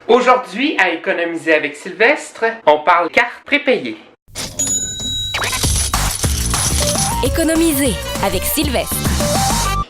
Aujourd'hui, à économiser avec Sylvestre, on parle carte prépayée. Économiser avec Sylvestre.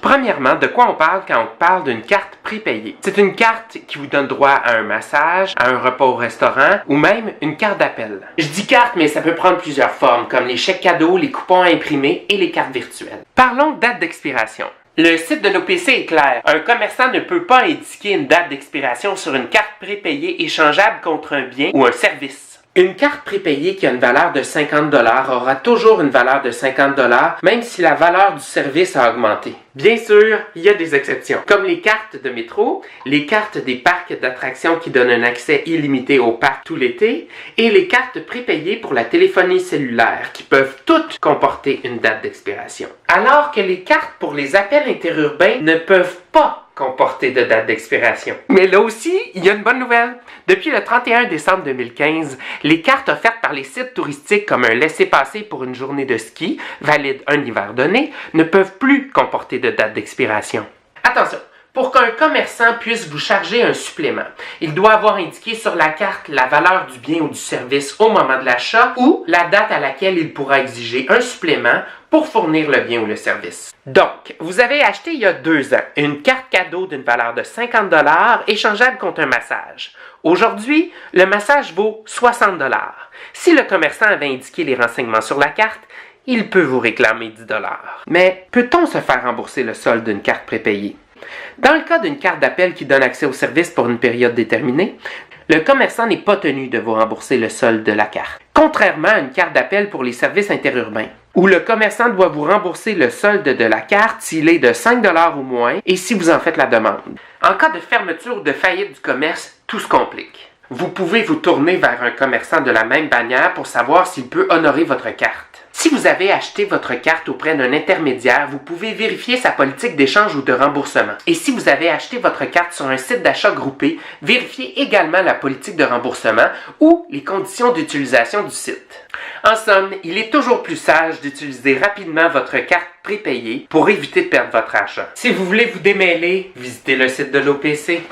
Premièrement, de quoi on parle quand on parle d'une carte prépayée? C'est une carte qui vous donne droit à un massage, à un repas au restaurant ou même une carte d'appel. Je dis carte, mais ça peut prendre plusieurs formes, comme les chèques cadeaux, les coupons à imprimer et les cartes virtuelles. Parlons date d'expiration. Le site de l'OPC est clair. Un commerçant ne peut pas indiquer une date d'expiration sur une carte prépayée échangeable contre un bien ou un service. Une carte prépayée qui a une valeur de 50 $ aura toujours une valeur de 50 $, même si la valeur du service a augmenté. Bien sûr, il y a des exceptions, comme les cartes de métro, les cartes des parcs d'attractions qui donnent un accès illimité au parc tout l'été, et les cartes prépayées pour la téléphonie cellulaire, qui peuvent toutes comporter une date d'expiration. Alors que les cartes pour les appels interurbains ne peuvent pas comporter de date d'expiration. Mais là aussi, il y a une bonne nouvelle. Depuis le 31 décembre 2015, les cartes offertes par les sites touristiques comme un laissez-passer pour une journée de ski, valide un hiver donné, ne peuvent plus comporter de date d'expiration. Attention! Pour qu'un commerçant puisse vous charger un supplément, il doit avoir indiqué sur la carte la valeur du bien ou du service au moment de l'achat ou la date à laquelle il pourra exiger un supplément pour fournir le bien ou le service. Donc, vous avez acheté il y a 2 ans une carte cadeau d'une valeur de 50 $ échangeable contre un massage. Aujourd'hui, le massage vaut 60 $. Si le commerçant avait indiqué les renseignements sur la carte, il peut vous réclamer 10 $. Mais peut-on se faire rembourser le solde d'une carte prépayée? Dans le cas d'une carte d'appel qui donne accès au service pour une période déterminée, le commerçant n'est pas tenu de vous rembourser le solde de la carte. Contrairement à une carte d'appel pour les services interurbains, où le commerçant doit vous rembourser le solde de la carte s'il est de 5 $ ou moins et si vous en faites la demande. En cas de fermeture ou de faillite du commerce, tout se complique. Vous pouvez vous tourner vers un commerçant de la même bannière pour savoir s'il peut honorer votre carte. Si vous avez acheté votre carte auprès d'un intermédiaire, vous pouvez vérifier sa politique d'échange ou de remboursement. Et si vous avez acheté votre carte sur un site d'achat groupé, vérifiez également la politique de remboursement ou les conditions d'utilisation du site. En somme, il est toujours plus sage d'utiliser rapidement votre carte prépayée pour éviter de perdre votre argent. Si vous voulez vous démêler, visitez le site de l'OPC.